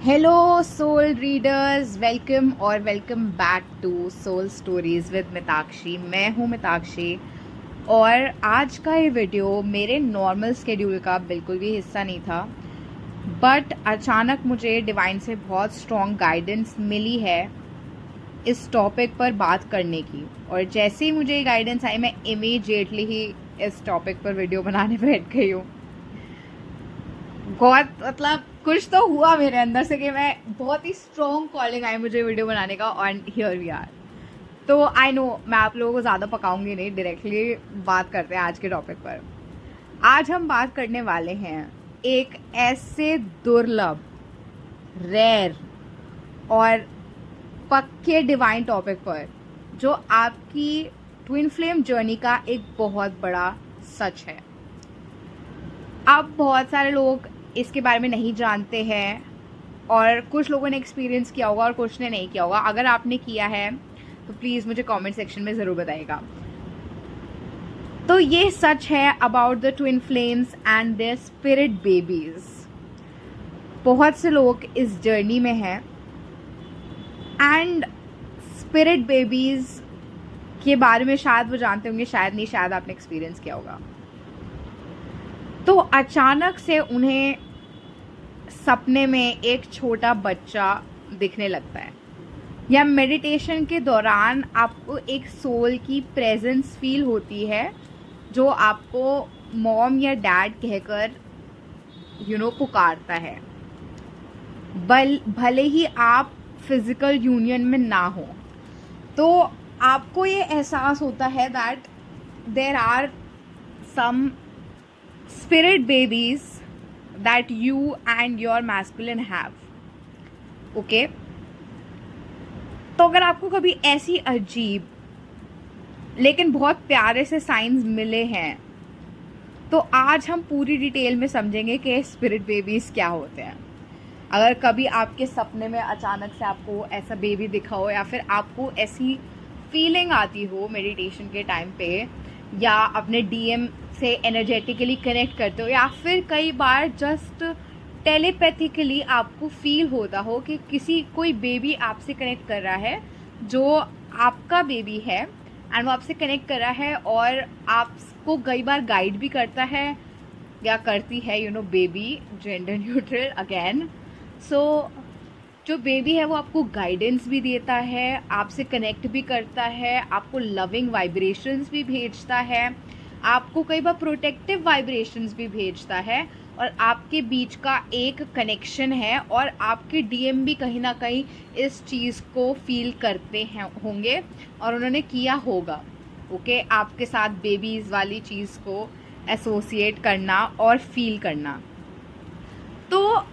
Hello soul readers, welcome और welcome back to soul stories with Mitakshi. मैं हूँ मिताक्षी और आज का ये वीडियो मेरे नॉर्मल स्केड्यूल का बिल्कुल भी हिस्सा नहीं था, बट अचानक मुझे डिवाइन से बहुत स्ट्रॉन्ग गाइडेंस मिली है इस टॉपिक पर बात करने की। और जैसे ही मुझे ये गाइडेंस आई, मैं इमीडिएटली ही इस टॉपिक पर वीडियो बनाने बैठ गई हूँ। बहुत मतलब कुछ तो हुआ मेरे अंदर से कि मैं बहुत ही स्ट्रॉन्ग कॉलिंग आई मुझे वीडियो बनाने का, एंड हियर वी आर। तो आई नो मैं आप लोगों को ज़्यादा पकाऊंगी नहीं, डायरेक्टली बात करते हैं आज के टॉपिक पर। आज हम बात करने वाले हैं एक ऐसे दुर्लभ, रेयर और पक्के डिवाइन टॉपिक पर जो आपकी ट्विन फ्लेम जर्नी का एक बहुत बड़ा सच है। अब बहुत सारे लोग इसके बारे में नहीं जानते हैं और कुछ लोगों ने एक्सपीरियंस किया होगा और कुछ ने नहीं किया होगा। अगर आपने किया है तो प्लीज़ मुझे कमेंट सेक्शन में ज़रूर बताइएगा। तो ये सच है about the twin flames and their spirit babies. बहुत से लोग इस जर्नी में हैं एंड स्पिरिट बेबीज के बारे में शायद वो जानते होंगे, शायद नहीं, शायद आपने एक्सपीरियंस किया होगा। तो अचानक से उन्हें सपने में एक छोटा बच्चा दिखने लगता है, या मेडिटेशन के दौरान आपको एक सोल की प्रेजेंस फील होती है जो आपको मॉम या डैड कहकर पुकारता है, भले ही आप फिजिकल यूनियन में ना हो। तो आपको ये एहसास होता है that there are some spirit babies that you and your masculine have. Okay? तो अगर आपको कभी ऐसी अजीब लेकिन बहुत प्यारे से साइंस मिले हैं तो आज हम पूरी डिटेल में समझेंगे कि स्पिरिट बेबीज क्या होते हैं। अगर कभी आपके सपने में अचानक से आपको ऐसा बेबी दिखा हो, या फिर आपको ऐसी फीलिंग आती हो मेडिटेशन के टाइम पे, या अपने डीएम से एनर्जेटिकली कनेक्ट करते हो, या फिर कई बार जस्ट टेलीपैथिकली आपको फील होता हो कि कोई बेबी आपसे कनेक्ट कर रहा है जो आपका बेबी है, एंड वो आपसे कनेक्ट कर रहा है और आपको कई बार गाइड भी करता है या करती है, बेबी जेंडर न्यूट्रल अगेन। सो जो बेबी है वो आपको गाइडेंस भी देता है, आपसे कनेक्ट भी करता है, आपको लविंग वाइब्रेशंस भी भेजता है, आपको कई बार प्रोटेक्टिव वाइब्रेशंस भी भेजता है, और आपके बीच का एक कनेक्शन है, और आपके डीएम भी कहीं ना कहीं इस चीज़ को फील करते हैं होंगे और उन्होंने किया होगा। ओके, आपके साथ बेबीज़ वाली चीज़ को एसोसिएट करना और फील करना। तो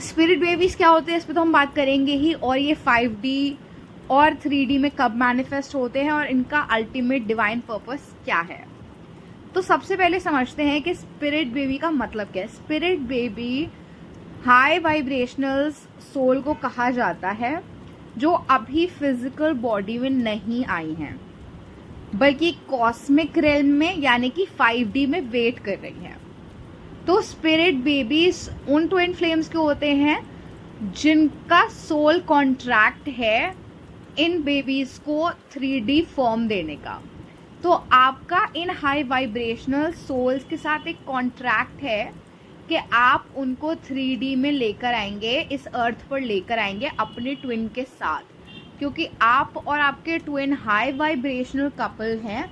स्पिरिट बेबीज क्या होते हैं इस पर तो हम बात करेंगे ही, और ये 5D और 3D में कब मैनिफेस्ट होते हैं और इनका अल्टीमेट डिवाइन पर्पस क्या है। तो सबसे पहले समझते हैं कि स्पिरिट बेबी का मतलब क्या है। Spirit baby high vibrational soul को कहा जाता है जो अभी फिजिकल बॉडी में नहीं आई हैं, बल्कि कॉस्मिक रेल्म में यानी कि 5D में वेट कर रही हैं। तो स्पिरिट बेबीज उन ट्विन फ्लेम्स के होते हैं जिनका सोल कॉन्ट्रैक्ट है इन बेबीज को 3D फॉर्म देने का। तो आपका इन हाई वाइब्रेशनल सोल्स के साथ एक कॉन्ट्रैक्ट है कि आप उनको 3D में लेकर आएंगे, इस अर्थ पर लेकर आएंगे अपने ट्विन के साथ, क्योंकि आप और आपके ट्विन हाई वाइब्रेशनल कपल हैं।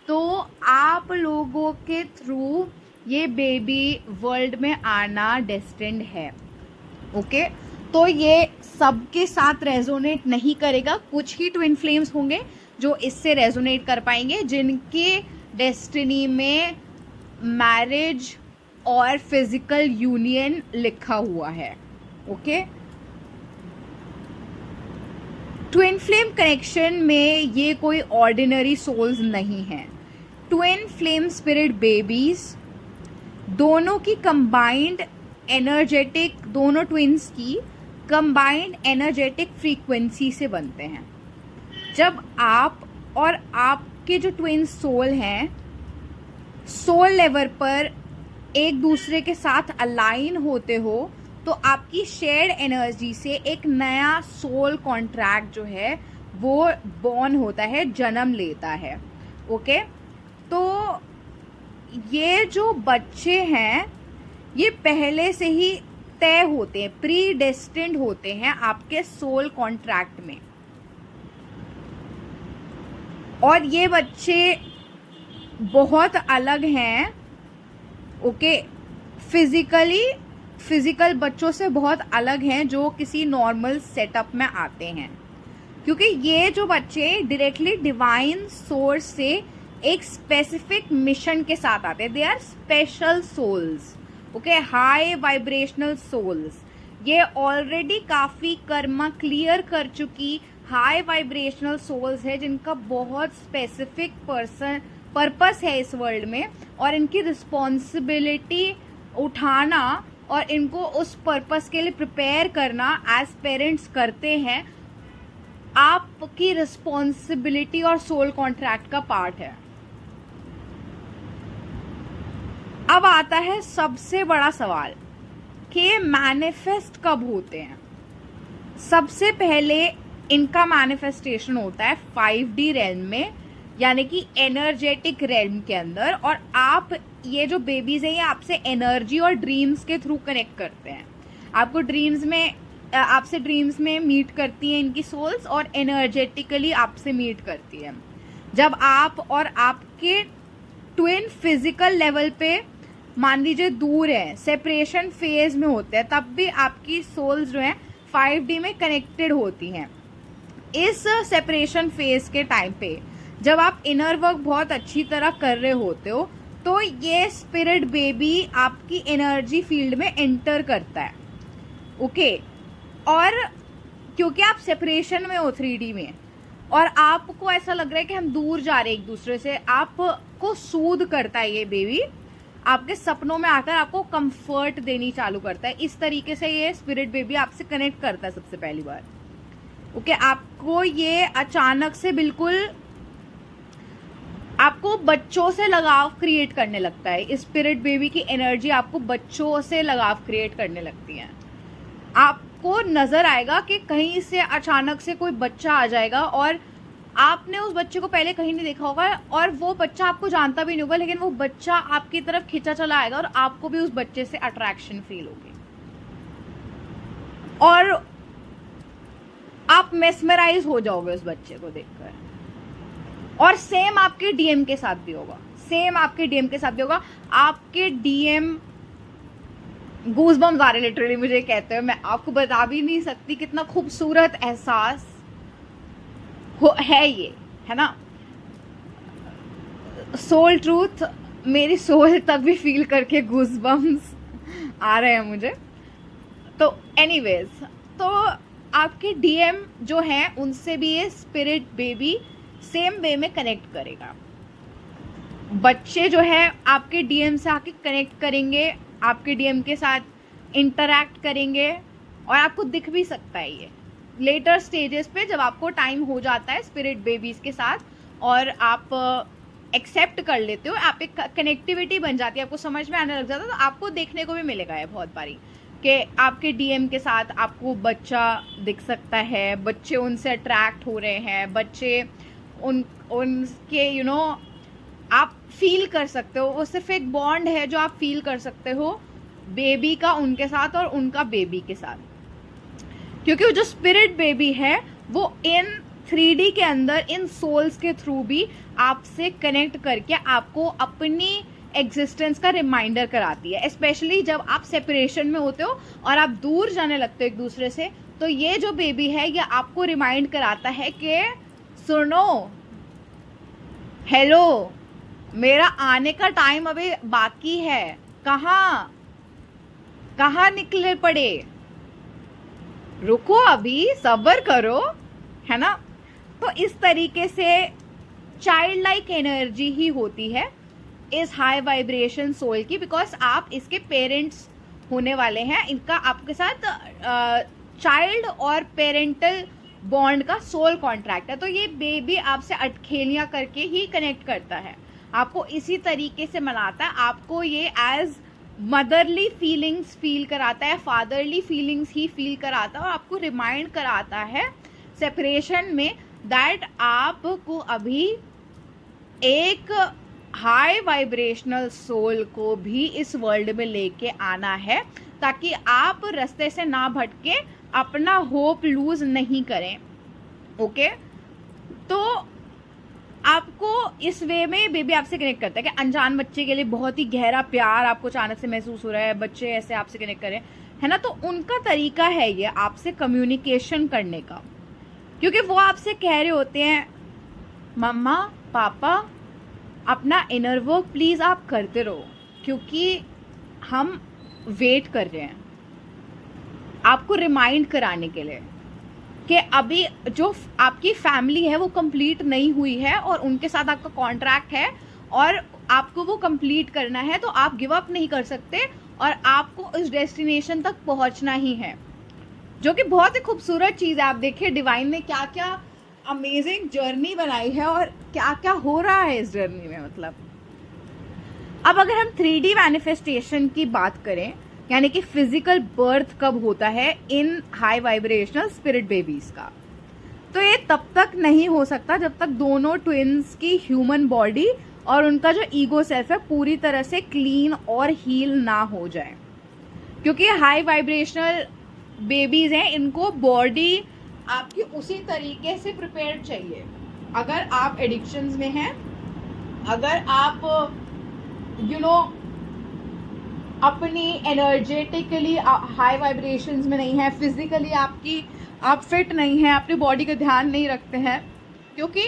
तो आप लोगों के थ्रू ये बेबी वर्ल्ड में आना डेस्टिन्ड है। ओके, तो ये सबके साथ रेजोनेट नहीं करेगा। कुछ ही ट्विन फ्लेम्स होंगे जो इससे रेजोनेट कर पाएंगे, जिनके डेस्टिनी में मैरिज और फिजिकल यूनियन लिखा हुआ है। ओके, ट्विन फ्लेम कनेक्शन में ये कोई ऑर्डिनरी सोल्स नहीं हैं। ट्विन फ्लेम स्पिरिट बेबीज दोनों की कंबाइंड एनर्जेटिक, दोनों ट्विन्स की कंबाइंड एनर्जेटिक फ्रीक्वेंसी से बनते हैं। जब आप और आपके जो ट्विन सोल हैं सोल लेवल पर एक दूसरे के साथ अलाइन होते हो, तो आपकी शेयर्ड एनर्जी से एक नया सोल कॉन्ट्रैक्ट जो है वो बॉर्न होता है, जन्म लेता है। ओके, तो ये जो बच्चे हैं ये पहले से ही तय होते हैं, प्री डेस्टिन्ड होते हैं आपके सोल कॉन्ट्रैक्ट में। और ये बच्चे बहुत अलग हैं। ओके, फिजिकल बच्चों से बहुत अलग हैं जो किसी नॉर्मल सेटअप में आते हैं, क्योंकि ये जो बच्चे डायरेक्टली डिवाइन सोर्स से एक स्पेसिफिक मिशन के साथ आते हैं। They are special souls. Okay, high vibrational souls. ये ऑलरेडी काफी कर्मा क्लियर कर चुकी हाई वाइब्रेशनल सोल्स है, जिनका बहुत स्पेसिफिक पर्पस है इस वर्ल्ड में, और इनकी रिस्पॉन्सिबिलिटी उठाना और इनको उस पर्पस के लिए प्रिपेयर करना एज पेरेंट्स करते हैं, आपकी रिस्पॉन्सिबिलिटी और सोल कॉन्ट्रैक्ट का पार्ट है। अब आता है सबसे बड़ा सवाल कि मैनिफेस्ट कब होते हैं। सबसे पहले इनका मैनिफेस्टेशन होता है 5D रेल्म में, यानी कि एनर्जेटिक रेल्म के अंदर। और आप ये जो बेबीज हैं ये आपसे एनर्जी और ड्रीम्स के थ्रू कनेक्ट करते हैं। आपको ड्रीम्स में आपसे ड्रीम्स में मीट करती हैं इनकी सोल्स, और एनर्जेटिकली आपसे मीट करती है। जब आप और आपके ट्विन फिजिकल लेवल पे मान लीजिए दूर है, सेपरेशन फेज में होते हैं, तब भी आपकी सोल्स जो हैं 5D में कनेक्टेड होती हैं। इस सेपरेशन फेज के टाइम पे जब आप इनर वर्क बहुत अच्छी तरह कर रहे होते हो, तो ये स्पिरिट बेबी आपकी एनर्जी फील्ड में एंटर करता है। ओके, और क्योंकि आप सेपरेशन में हो 3D में, और आपको ऐसा लग रहा है कि हम दूर जा रहे हैं एक दूसरे से, आपको सूद करता है ये बेबी, आपके सपनों में आकर आपको कंफर्ट देनी चालू करता है। इस तरीके से ये स्पिरिट बेबी आपसे कनेक्ट करता है सबसे पहली बार। ओके, आपको ये अचानक से बिल्कुल आपको बच्चों से लगाव क्रिएट करने लगता है। स्पिरिट बेबी की एनर्जी आपको बच्चों से लगाव क्रिएट करने लगती है। आपको नजर आएगा कि कहीं से अचानक से कोई बच्चा आ जाएगा, और आपने उस बच्चे को पहले कहीं नहीं देखा होगा, और वो बच्चा आपको जानता भी नहीं होगा, लेकिन वो बच्चा आपकी तरफ खिंचा चला आएगा और आपको भी उस बच्चे से अट्रैक्शन फील होगी, और आप मेस्मराइज हो जाओगे उस बच्चे को देखकर। और सेम आपके डीएम के साथ भी होगा, आपके डीएम गूज़बम्स आ रहे लिटरली मुझे कहते हैं, मैं आपको बता भी नहीं सकती कितना खूबसूरत एहसास है ये, है ना। सोल ट्रूथ, मेरी सोल तक भी फील करके गूज़बम्स आ रहे हैं मुझे। तो एनीवेज, तो आपके डीएम जो हैं उनसे भी ये स्पिरिट बेबी सेम वे में कनेक्ट करेगा। बच्चे जो है आपके डीएम से आके कनेक्ट करेंगे, आपके डीएम के साथ इंटरैक्ट करेंगे, और आपको दिख भी सकता है ये लेटर स्टेजेस पे, जब आपको टाइम हो जाता है स्पिरिट बेबीज के साथ और आप एक्सेप्ट कर लेते हो, आप एक कनेक्टिविटी बन जाती है, आपको समझ में आने लग जाता है, तो आपको देखने को भी मिलेगा ये बहुत बारी कि आपके डीएम के साथ आपको बच्चा दिख सकता है, बच्चे उनसे अट्रैक्ट हो रहे हैं, बच्चे उनके आप फील कर सकते हो। वो सिर्फ एक बॉन्ड है जो आप फील कर सकते हो बेबी का उनके साथ और उनका बेबी के साथ, क्योंकि वो जो स्पिरिट बेबी है वो इन 3D के अंदर इन सोल्स के थ्रू भी आपसे कनेक्ट करके आपको अपनी एग्जिस्टेंस का रिमाइंडर कराती है। स्पेशली जब आप सेपरेशन में होते हो और आप दूर जाने लगते हो एक दूसरे से, तो ये जो बेबी है ये आपको रिमाइंड कराता है कि सुनो, हेलो, मेरा आने का टाइम अभी बाकी है, कहाँ निकले पड़े, रुको, अभी सब्र करो, है ना। तो इस तरीके से चाइल्ड लाइक एनर्जी ही होती है इस हाई वाइब्रेशन सोल की, बिकॉज आप इसके पेरेंट्स होने वाले हैं। इनका आपके साथ चाइल्ड और पेरेंटल बॉन्ड का सोल कॉन्ट्रैक्ट है। तो ये बेबी आपसे अटखेलियां करके ही कनेक्ट करता है, आपको इसी तरीके से मनाता है, आपको ये एज मदरली फीलिंग्स फील कराता है, फादरली फीलिंग्स ही फील कराता है, और आपको रिमाइंड कराता है सेपरेशन में दैट आपको अभी एक हाई वाइब्रेशनल सोल को भी इस वर्ल्ड में लेके आना है, ताकि आप रास्ते से ना भटके, अपना होप लूज नहीं करें। ओके, तो आपको इस वे में बेबी आपसे कनेक्ट करता है कि अनजान बच्चे के लिए बहुत ही गहरा प्यार आपको अचानक से महसूस हो रहा है, बच्चे ऐसे आपसे कनेक्ट करें, है ना। तो उनका तरीका है ये आपसे कम्युनिकेशन करने का, क्योंकि वो आपसे कह रहे होते हैं मम्मा पापा अपना इनर वर्क प्लीज आप करते रहो, क्योंकि हम वेट कर रहे हैं आपको रिमाइंड कराने के लिए कि अभी जो आपकी फैमिली है वो कंप्लीट नहीं हुई है और उनके साथ आपका कॉन्ट्रैक्ट है और आपको वो कंप्लीट करना है। तो आप गिव अप नहीं कर सकते और आपको उस डेस्टिनेशन तक पहुंचना ही है, जो कि बहुत ही खूबसूरत चीज़ है। आप देखिए डिवाइन ने क्या क्या अमेजिंग जर्नी बनाई है और क्या क्या हो रहा है इस जर्नी में। मतलब अब अगर हम 3D मैनिफेस्टेशन की बात करें, यानी कि फिजिकल बर्थ कब होता है इन हाई वाइब्रेशनल स्पिरिट बेबीज का, तो ये तब तक नहीं हो सकता जब तक दोनों ट्विंस की ह्यूमन बॉडी और उनका जो ईगो सेल्फ है पूरी तरह से क्लीन और हील ना हो जाए, क्योंकि हाई वाइब्रेशनल बेबीज हैं, इनको बॉडी आपकी उसी तरीके से प्रिपेयर्ड चाहिए। अगर आप एडिक्शंस में हैं, अगर आप अपनी एनर्जेटिकली हाई वाइब्रेशंस में नहीं है, फिजिकली आप फिट नहीं है, अपनी बॉडी का ध्यान नहीं रखते हैं, क्योंकि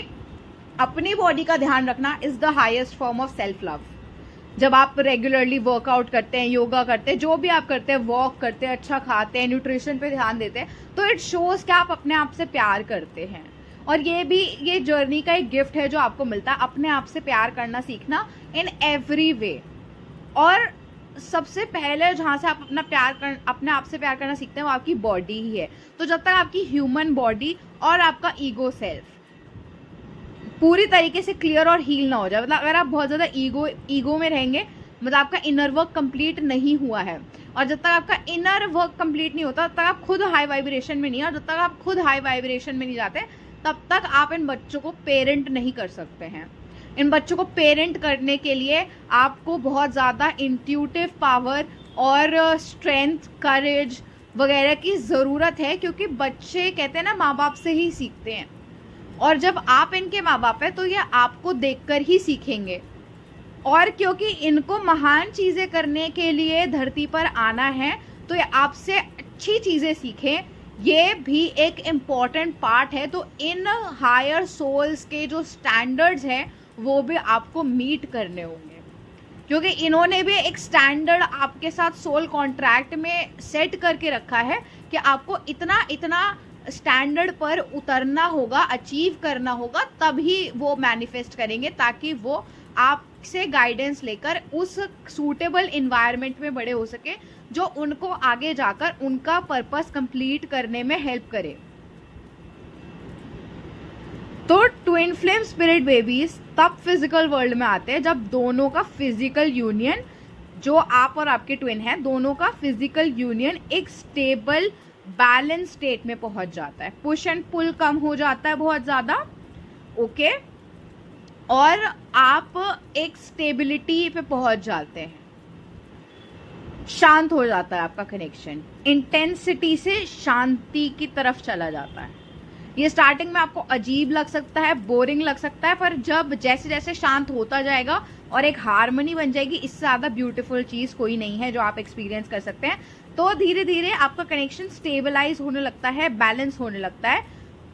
अपनी बॉडी का ध्यान रखना is the highest form of self love. जब आप रेगुलरली वर्कआउट करते हैं, योगा करते हैं, जो भी आप करते हैं, वॉक करते हैं, अच्छा खाते हैं, न्यूट्रिशन पे ध्यान देते हैं, तो इट शोज कि आप अपने आप से प्यार करते हैं। और ये जर्नी का एक गिफ्ट है जो आपको मिलता है, अपने आप से प्यार करना सीखना इन एवरी वे। और सबसे पहले जहाँ से आप अपने आप से प्यार करना सीखते हैं वो आपकी बॉडी ही है। तो जब तक आपकी ह्यूमन बॉडी और आपका ईगो सेल्फ पूरी तरीके से क्लियर और हील ना हो जाए, मतलब अगर आप बहुत ज़्यादा ईगो में रहेंगे, मतलब आपका इनर वर्क कंप्लीट नहीं हुआ है, और जब तक आपका इनर वर्क कंप्लीट नहीं होता तब तक आप खुद हाई वाइब्रेशन में नहीं है, और जब तक आप खुद हाई वाइब्रेशन में नहीं जाते तब तक आप इन बच्चों को पेरेंट नहीं कर सकते हैं। इन बच्चों को पेरेंट करने के लिए आपको बहुत ज़्यादा इंट्यूटिव पावर और स्ट्रेंथ, करेज वगैरह की ज़रूरत है, क्योंकि बच्चे कहते हैं ना माँ बाप से ही सीखते हैं, और जब आप इनके माँ बाप हैं तो ये आपको देखकर ही सीखेंगे। और क्योंकि इनको महान चीज़ें करने के लिए धरती पर आना है, तो ये आपसे अच्छी चीज़ें सीखें, ये भी एक इम्पॉर्टेंट पार्ट है। तो इन हायर सोल्स के जो स्टैंडर्ड्स हैं वो भी आपको मीट करने होंगे, क्योंकि इन्होंने भी एक स्टैंडर्ड आपके साथ सोल कॉन्ट्रैक्ट में सेट करके रखा है कि आपको इतना स्टैंडर्ड पर उतरना होगा, अचीव करना होगा, तभी वो मैनिफेस्ट करेंगे, ताकि वो आपसे गाइडेंस लेकर उस सूटेबल इन्वायरमेंट में बड़े हो सके जो उनको आगे जाकर उनका पर्पस कंप्लीट करने में हेल्प करे। तो ट्विन फ्लेम स्पिरिट बेबीज तब फिजिकल वर्ल्ड में आते हैं जब दोनों का फिजिकल यूनियन, जो आप और आपके ट्विन हैं, दोनों का फिजिकल यूनियन एक स्टेबल बैलेंस स्टेट में पहुंच जाता है। पुश एंड पुल कम हो जाता है बहुत ज़्यादा, ओके, और आप एक स्टेबिलिटी पे पहुंच जाते हैं, शांत हो जाता है आपका कनेक्शन, इंटेंसिटी से शांति की तरफ चला जाता है। ये स्टार्टिंग में आपको अजीब लग सकता है, बोरिंग लग सकता है, पर जब जैसे जैसे शांत होता जाएगा और एक हार्मनी बन जाएगी, इससे ज़्यादा ब्यूटीफुल चीज़ कोई नहीं है जो आप एक्सपीरियंस कर सकते हैं। तो धीरे धीरे आपका कनेक्शन स्टेबलाइज होने लगता है, बैलेंस होने लगता है।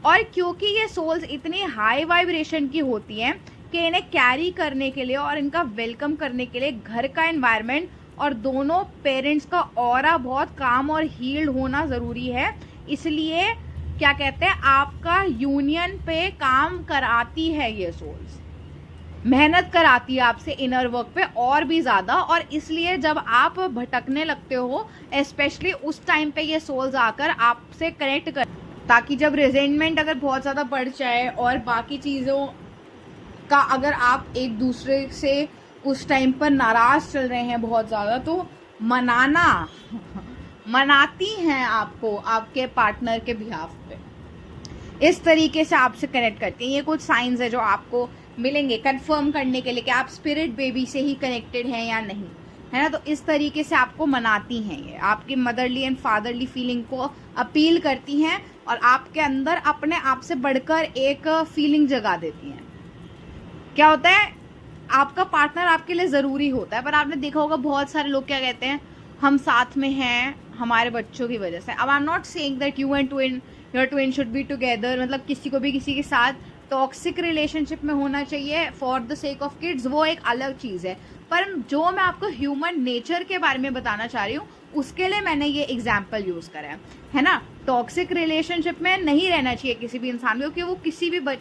और क्योंकि ये सोल्स इतनी हाई वाइब्रेशन की होती हैं कि इन्हें कैरी करने के लिए और इनका वेलकम करने के लिए घर का एनवायरनमेंट और दोनों पेरेंट्स का ऑरा बहुत काम और हील्ड होना ज़रूरी है। इसलिए क्या कहते हैं, आपका यूनियन पे काम कराती है ये सोल्स, मेहनत कराती है आपसे इनर वर्क पे और भी ज़्यादा। और इसलिए जब आप भटकने लगते हो, स्पेशली उस टाइम पे ये सोल्स आकर आपसे कनेक्ट कर, ताकि जब रिजेंटमेंट अगर बहुत ज़्यादा बढ़ जाए और बाकी चीज़ों का अगर आप एक दूसरे से उस टाइम पर नाराज़ चल रहे हैं बहुत ज़्यादा, तो मनाना मनाती हैं आपको आपके पार्टनर के बिहाफ पे, इस तरीके से आपसे कनेक्ट करती हैं। ये कुछ साइंस है जो आपको मिलेंगे कंफर्म करने के लिए कि आप स्पिरिट बेबी से ही कनेक्टेड हैं या नहीं, है ना। तो इस तरीके से आपको मनाती हैं, ये आपकी मदरली एंड फादरली फीलिंग को अपील करती हैं और आपके अंदर अपने आप से बढ़कर एक फीलिंग जगा देती हैं। क्या होता है, आपका पार्टनर आपके लिए ज़रूरी होता है, पर आपने देखा होगा बहुत सारे लोग क्या कहते हैं, हम साथ में हैं हमारे बच्चों की वजह से। अब आई am not saying that you and twin your twin should be together, मतलब किसी को भी किसी के साथ टॉक्सिक रिलेशनशिप में होना चाहिए for the sake of kids, वो एक अलग चीज़ है। पर जो मैं आपको ह्यूमन नेचर के बारे में बताना चाह रही हूँ उसके लिए मैंने ये एग्जाम्पल यूज़ करा है ना। टॉक्सिक रिलेशनशिप में नहीं रहना चाहिए किसी भी इंसान को, क्योंकि वो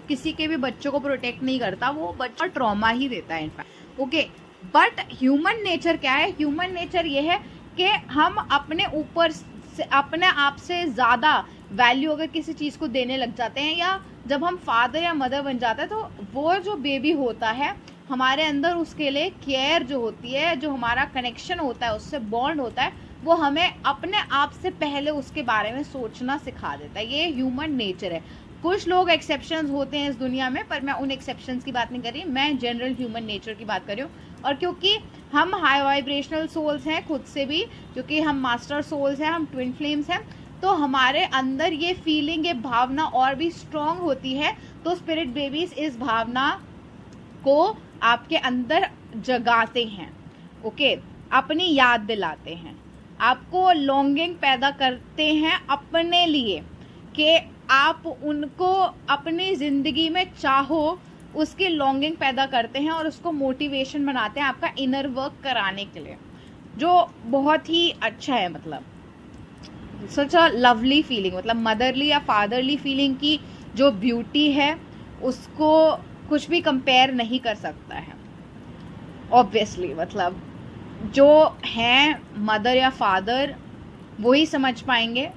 किसी के भी बच्चों को प्रोटेक्ट नहीं करता, वो बच्चा ट्रॉमा ही देता है in fact. Okay, but human nature क्या है, ह्यूमन नेचर ये है कि हम अपने ऊपर से अपने आप से ज़्यादा वैल्यू अगर किसी चीज़ को देने लग जाते हैं, या जब हम फादर या मदर बन जाते हैं, तो वो जो बेबी होता है हमारे अंदर उसके लिए केयर जो होती है, जो हमारा कनेक्शन होता है उससे बॉन्ड होता है, वो हमें अपने आप से पहले उसके बारे में सोचना सिखा देता है। ये ह्यूमन नेचर है। कुछ लोग एक्सेप्शंस होते हैं इस दुनिया में, पर मैं उन एक्सेप्शंस की बात नहीं कर रही, मैं जनरल ह्यूमन नेचर की बात कर रही हूँ। और क्योंकि हम हाई वाइब्रेशनल सोल्स हैं खुद से भी, क्योंकि हम मास्टर सोल्स हैं, हम ट्विन फ्लेम्स हैं, तो हमारे अंदर ये फीलिंग, ये भावना और भी स्ट्रॉन्ग होती है। तो स्पिरिट बेबीज इस भावना को आपके अंदर जगाते हैं, ओके, अपनी याद दिलाते हैं, आपको लॉन्गिंग पैदा करते हैं अपने लिए, कि आप उनको अपनी ज़िंदगी में चाहो, उसकी लॉन्गिंग पैदा करते हैं और उसको मोटिवेशन बनाते हैं आपका इनर वर्क कराने के लिए, जो बहुत ही अच्छा है। मतलब सच अ लवली फीलिंग, मतलब मदरली या फादरली फीलिंग की जो ब्यूटी है उसको कुछ भी कंपेयर नहीं कर सकता है ऑब्वियसली। मतलब जो हैं मदर या फादर वही समझ पाएंगे,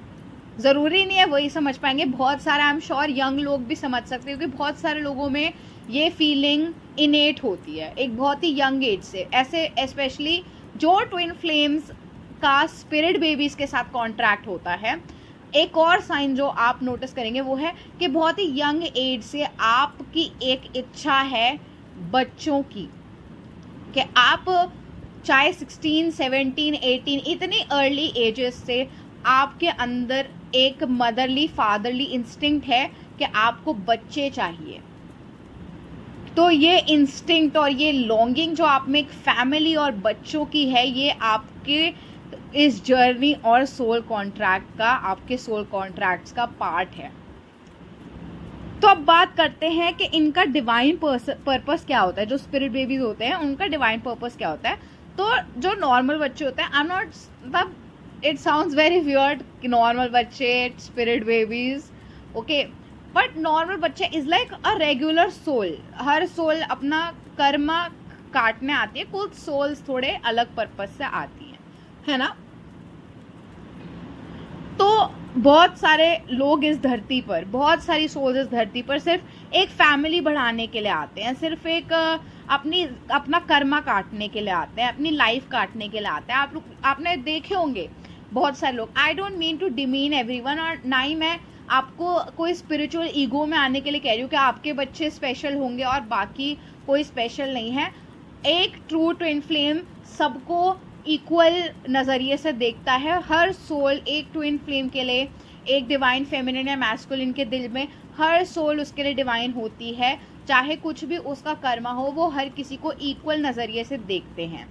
ज़रूरी नहीं है वही समझ पाएंगे, बहुत सारे आई एम श्योर यंग लोग भी समझ सकते हैं, क्योंकि बहुत सारे लोगों में ये फीलिंग इनेट होती है एक बहुत ही यंग एज से। ऐसे स्पेशली जो ट्विन फ्लेम्स का स्पिरिट बेबीज़ के साथ कॉन्ट्रैक्ट होता है, एक और साइन जो आप नोटिस करेंगे वो है कि बहुत ही यंग एज से आपकी एक इच्छा है बच्चों की, कि आप चाहे 16, 17, 18 इतनी अर्ली एजेस से आपके अंदर एक मदरली फादरली इंस्टिंक्ट है कि आपको बच्चे चाहिए। तो ये इंस्टिंक्ट और ये लॉन्गिंग जो आप में एक फैमिली और बच्चों की है, ये आपके इस जर्नी और सोल कॉन्ट्रैक्ट का, आपके सोल कॉन्ट्रैक्ट्स का पार्ट है। तो अब बात करते हैं कि इनका डिवाइन पर्पस क्या होता है। जो स्पिरिट बेबीज होते हैं उनका डिवाइन पर्पस क्या होता है। तो जो नॉर्मल बच्चे होते हैं, आई एम नॉट, मतलब इट साउंड्स वेरी वियर्ड कि नॉर्मल बच्चे spirit babies, okay, but normal बच्चे is like a regular soul. हर सोल अपना कर्मा काटने आती है, कुछ सोल्स थोड़े अलग पर्पस से आती हैं, है ना। तो बहुत सारे लोग इस धरती पर, बहुत सारी सोल्स इस धरती पर सिर्फ एक फैमिली बढ़ाने के लिए आते हैं, सिर्फ एक अपना कर्मा काटने के लिए आते हैं, अपनी लाइफ काटने के लिए आते हैं। आपने देखे होंगे बहुत सारे लोग। I don't mean to demean everyone, और ना ही मैं आपको कोई स्पिरिचुअल ईगो में आने के लिए कह रही हूँ कि आपके बच्चे स्पेशल होंगे और बाकी कोई स्पेशल नहीं है। एक ट्रू ट्विन फ्लेम सबको इक्वल नज़रिए से देखता है। हर सोल एक ट्विन फ्लेम के लिए, एक डिवाइन फेमिनिन या मैस्कुलिन के दिल में हर सोल उसके लिए डिवाइन होती है, चाहे कुछ भी उसका कर्मा हो, वो हर किसी को इक्वल नज़रिए से देखते हैं।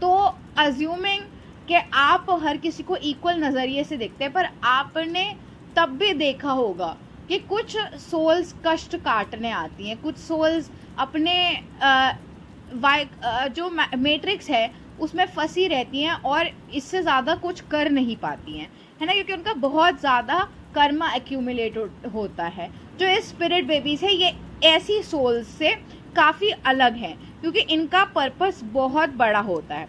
तो अज्यूमिंग कि आप हर किसी को इक्वल नज़रिए से देखते हैं, पर आपने तब भी देखा होगा कि कुछ सोल्स कष्ट काटने आती हैं, कुछ सोल्स अपने जो मैट्रिक्स है उसमें फंसी रहती हैं और इससे ज़्यादा कुछ कर नहीं पाती हैं, है ना, क्योंकि उनका बहुत ज़्यादा कर्मा एक्यूमुलेट होता है। जो ये स्पिरिट बेबीज़ है ये ऐसी सोल्स से काफ़ी अलग है, क्योंकि इनका पर्पस बहुत बड़ा होता है।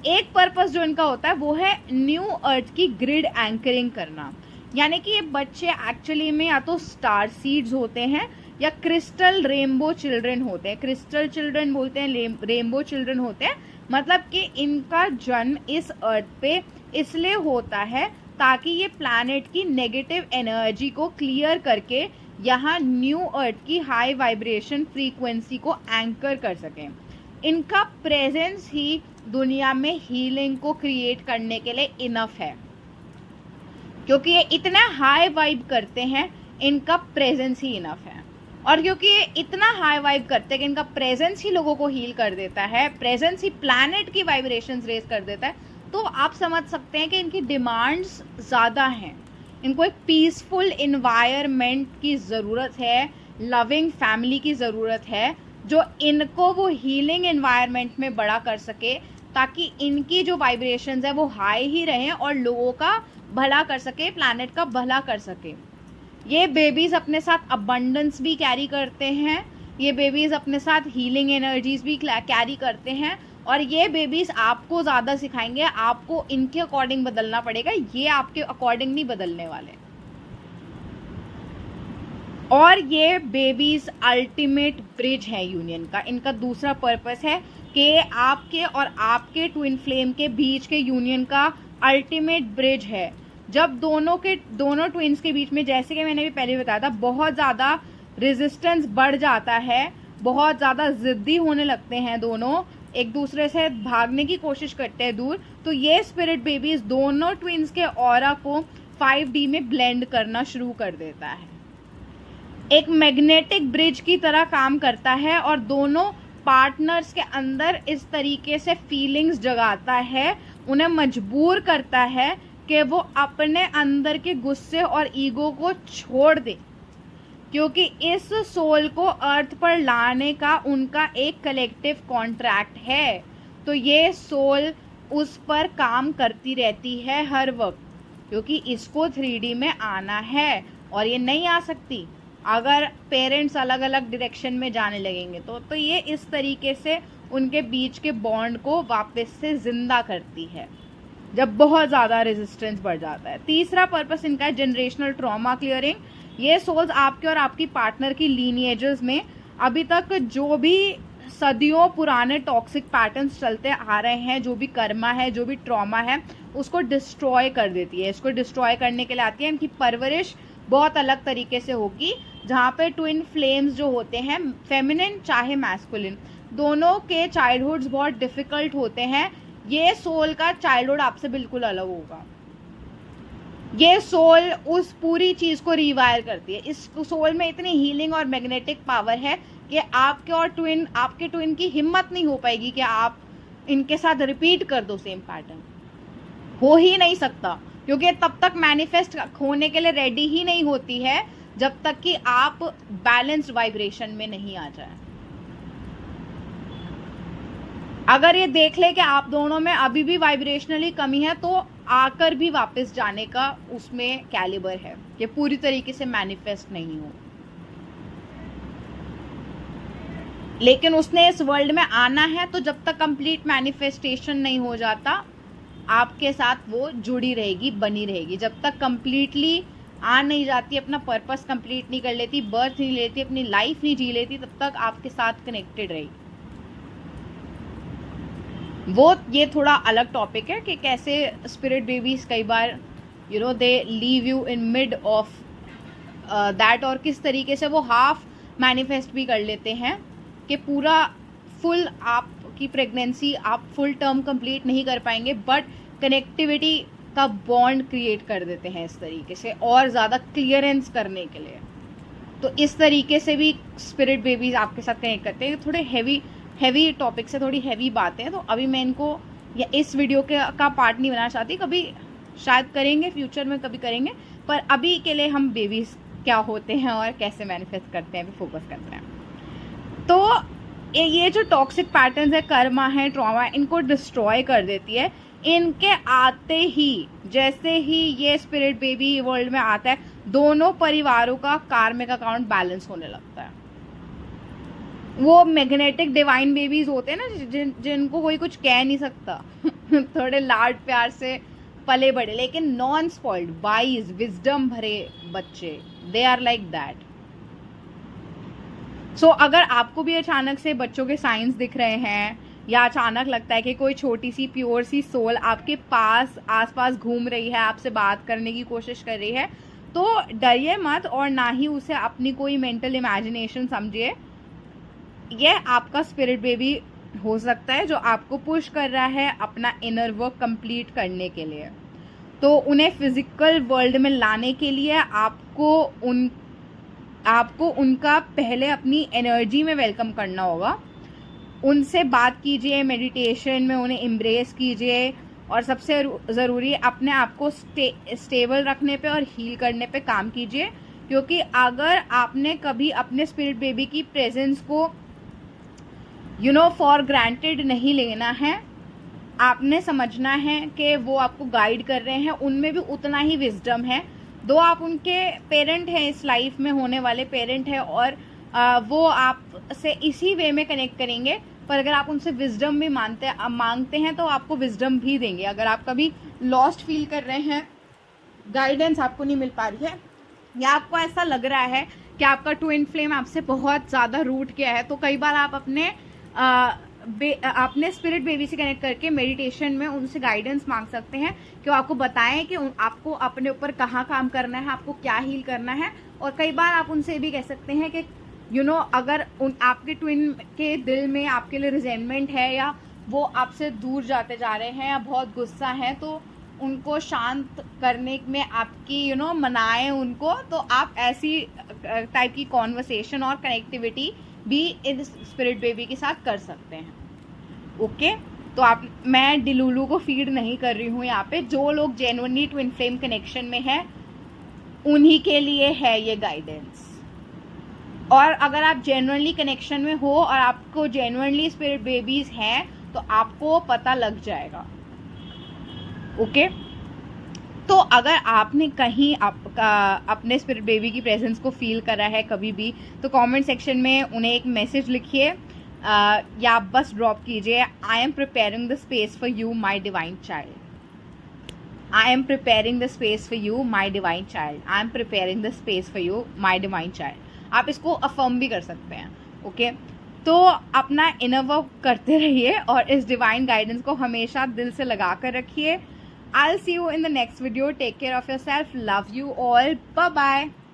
एक पर्पस जो इनका होता है वो है न्यू अर्थ की ग्रिड एंकरिंग करना, यानी कि ये बच्चे एक्चुअली में या तो स्टार सीड्स होते हैं या क्रिस्टल रेनबो चिल्ड्रन होते हैं। क्रिस्टल चिल्ड्रन बोलते हैं, रेनबो चिल्ड्रन होते हैं, मतलब कि इनका जन्म इस अर्थ पे इसलिए होता है ताकि ये प्लैनेट की नेगेटिव एनर्जी को क्लियर करके यहाँ न्यू अर्थ की हाई वाइब्रेशन फ्रीक्वेंसी को एंकर कर सकें। इनका प्रेजेंस ही दुनिया में हीलिंग को क्रिएट करने के लिए इनफ है, क्योंकि ये इतना हाई वाइब करते हैं, इनका प्रेजेंस ही इनफ है। और क्योंकि ये इतना हाई वाइब करते हैं कि इनका प्रेजेंस ही लोगों को हील कर देता है, प्रेजेंस ही प्लैनेट की वाइब्रेशंस रेज कर देता है, तो आप समझ सकते हैं कि इनकी डिमांड्स ज़्यादा हैं। इनको एक पीसफुल इन्वायरमेंट की ज़रूरत है, लविंग फैमिली की ज़रूरत है, जो इनको वो हीलिंग इन्वायरमेंट में बड़ा कर सके, ताकि इनकी जो वाइब्रेशंस है वो हाई ही रहें और लोगों का भला कर सके, प्लैनेट का भला कर सके। ये बेबीज़ अपने साथ अबंडेंस भी कैरी करते हैं, ये बेबीज़ अपने साथ हीलिंग एनर्जीज भी कैरी करते हैं, और ये बेबीज़ आपको ज़्यादा सिखाएंगे, आपको इनके अकॉर्डिंग बदलना पड़ेगा, ये आपके अकॉर्डिंग नहीं बदलने वाले। और ये बेबीज़ अल्टीमेट ब्रिज है यूनियन का। इनका दूसरा पर्पस है कि आपके और आपके ट्विन फ्लेम के बीच के यूनियन का अल्टीमेट ब्रिज है। जब दोनों ट्विन्स के बीच में, जैसे कि मैंने भी पहले बताया था, बहुत ज़्यादा रेजिस्टेंस बढ़ जाता है, बहुत ज़्यादा ज़िद्दी होने लगते हैं, दोनों एक दूसरे से भागने की कोशिश करते हैं दूर, तो ये स्पिरिट बेबीज दोनों ट्विन्स के ऑरा को 5D में ब्लेंड करना शुरू कर देता है। एक मैग्नेटिक ब्रिज की तरह काम करता है और दोनों पार्टनर्स के अंदर इस तरीके से फीलिंग्स जगाता है, उन्हें मजबूर करता है कि वो अपने अंदर के गुस्से और ईगो को छोड़ दे, क्योंकि इस सोल को अर्थ पर लाने का उनका एक कलेक्टिव कॉन्ट्रैक्ट है। तो ये सोल उस पर काम करती रहती है हर वक्त, क्योंकि इसको 3D में आना है और ये नहीं आ सकती अगर पेरेंट्स अलग अलग डायरेक्शन में जाने लगेंगे। तो ये इस तरीके से उनके बीच के बॉन्ड को वापस से जिंदा करती है जब बहुत ज़्यादा रेजिस्टेंस बढ़ जाता है। तीसरा पर्पस इनका है जनरेशनल ट्रॉमा क्लियरिंग। ये सोल्स आपके और आपकी पार्टनर की लीनिएजेस में अभी तक जो भी सदियों पुराने टॉक्सिक पैटर्न्स चलते आ रहे हैं, जो भी कर्मा है, जो भी ट्रॉमा है, उसको डिस्ट्रॉय कर देती है। इसको डिस्ट्रॉय करने के लिए आती है। इनकी परवरिश बहुत अलग तरीके से होगी, जहाँ पे ट्विन फ्लेम्स जो होते हैं, फेमिनिन चाहे मैस्कुलिन, दोनों के चाइल्डहुड्स बहुत डिफिकल्ट होते हैं। ये सोल का चाइल्डहुड आपसे बिल्कुल अलग होगा। ये सोल उस पूरी चीज को रिवायर करती है। इस सोल में इतनी हीलिंग और मैग्नेटिक पावर है कि आपके ट्विन की हिम्मत नहीं हो पाएगी कि आप इनके साथ रिपीट कर दो सेम पैटर्न। हो ही नहीं सकता, क्योंकि तब तक मैनिफेस्ट होने के लिए रेडी ही नहीं होती है जब तक कि आप बैलेंस्ड वाइब्रेशन में नहीं आ जाए। अगर ये देख ले कि आप दोनों में अभी भी वाइब्रेशनली कमी है, तो आकर भी वापस जाने का उसमें कैलिबर है, ये पूरी तरीके से मैनिफेस्ट नहीं हो। लेकिन उसने इस वर्ल्ड में आना है, तो जब तक कंप्लीट मैनिफेस्टेशन नहीं हो जाता, आपके साथ वो जुड़ी रहेगी, बनी रहेगी। जब तक कंप्लीटली आ नहीं जाती, अपना पर्पस कंप्लीट नहीं कर लेती, बर्थ नहीं लेती, अपनी लाइफ नहीं जी लेती, तब तक आपके साथ कनेक्टेड रहेगी। वो ये थोड़ा अलग टॉपिक है कि कैसे स्पिरिट बेबीज कई बार they leave you in mid of that, और किस तरीके से वो हाफ मैनिफेस्ट भी कर लेते हैं कि पूरा फुल आपकी प्रेगनेंसी आप फुल टर्म कंप्लीट नहीं कर पाएंगे, बट कनेक्टिविटी का बॉन्ड क्रिएट कर देते हैं इस तरीके से, और ज़्यादा क्लियरेंस करने के लिए। तो इस तरीके से भी स्पिरिट बेबीज आपके साथ कनेक्ट करते हैं। थोड़े हैवी टॉपिक से, थोड़ी हैवी बातें हैं, तो अभी मैं इनको या इस वीडियो का पार्ट नहीं बनाना चाहती। कभी शायद करेंगे, फ्यूचर में कभी करेंगे, पर अभी के लिए हम बेबीज क्या होते हैं और कैसे मैनिफेस्ट करते हैं भी फोकस करते हैं। तो ये जो टॉक्सिक पैटर्न्स है, कर्मा है, ट्रॉमा, इनको डिस्ट्रॉय कर देती है। इनके आते ही, जैसे ही ये स्पिरिट बेबी वर्ल्ड में आता है, दोनों परिवारों का कार्मिक अकाउंट बैलेंस होने लगता है। वो मैग्नेटिक डिवाइन बेबीज होते हैं ना, जिनको कोई कुछ कह नहीं सकता थोड़े लाड प्यार से पले बड़े, लेकिन नॉन स्पॉइल्ड, वाइज, विजडम भरे बच्चे, दे आर लाइक दैट। सो अगर आपको भी अचानक से बच्चों के साइंस दिख रहे हैं, या अचानक लगता है कि कोई छोटी सी प्योर सी सोल आपके पास आसपास घूम रही है, आपसे बात करने की कोशिश कर रही है, तो डरिए मत और ना ही उसे अपनी कोई मेंटल इमेजिनेशन समझिए। ये आपका स्पिरिट बेबी हो सकता है जो आपको पुश कर रहा है अपना इनर वर्क कंप्लीट करने के लिए। तो उन्हें फिजिकल वर्ल्ड में लाने के लिए आपको उनका पहले अपनी एनर्जी में वेलकम करना होगा। उनसे बात कीजिए, मेडिटेशन में उन्हें एम्ब्रेस कीजिए और सबसे ज़रूरी अपने आप को स्टेबल रखने पे और हील करने पे काम कीजिए। क्योंकि अगर आपने कभी अपने स्पिरिट बेबी की प्रेजेंस को फॉर ग्रांटेड नहीं लेना है, आपने समझना है कि वो आपको गाइड कर रहे हैं, उनमें भी उतना ही विजडम है। दो आप उनके पेरेंट हैं, इस लाइफ में होने वाले पेरेंट हैं, और वो आपसे इसी वे में कनेक्ट करेंगे। पर अगर आप उनसे विजडम भी मांगते हैं तो आपको विजडम भी देंगे। अगर आप कभी लॉस्ट फील कर रहे हैं, गाइडेंस आपको नहीं मिल पा रही है, या आपको ऐसा लग रहा है कि आपका ट्विन फ्लेम आपसे बहुत ज़्यादा रूट किया है, तो कई बार आप अपने स्पिरिट बेबी से कनेक्ट करके मेडिटेशन में उनसे गाइडेंस मांग सकते हैं कि वो आपको बताएं कि आपको अपने ऊपर कहाँ काम करना है, आपको क्या हील करना है। और कई बार आप उनसे भी कह सकते हैं कि अगर आपके ट्विन के दिल में आपके लिए रिजेंटमेंट है, या वो आपसे दूर जाते जा रहे हैं, या बहुत गुस्सा है, तो उनको शांत करने में आपकी मनाएं उनको। तो आप ऐसी टाइप की कॉन्वर्सेशन और कनेक्टिविटी भी इन स्पिरिट बेबी के साथ कर सकते हैं। ओके, तो मैं डिलुलू को फीड नहीं कर रही हूँ यहाँ पे। जो लोग जेन्युइनली ट्विन फ्लेम कनेक्शन में है उन्हीं के लिए है ये गाइडेंस। और अगर आप जेन्युइनली कनेक्शन में हो और आपको जेन्युइनली स्पिरिट बेबीज हैं तो आपको पता लग जाएगा। ओके, तो अगर आपने कहीं अपने स्पिरिट बेबी की प्रेजेंस को फील करा है कभी भी, तो कमेंट सेक्शन में उन्हें एक मैसेज लिखिए, या आप बस ड्रॉप कीजिए, I am preparing the space for you my divine child, I am preparing the space for you my divine child, I am preparing the space for you my divine child. आप इसको affirm भी कर सकते हैं। Okay, तो अपना inner work करते रहिए और इस डिवाइन गाइडेंस को हमेशा दिल से लगा कर रखिए। I'll see you in the next video. Take care of yourself. Love you all. Bye bye.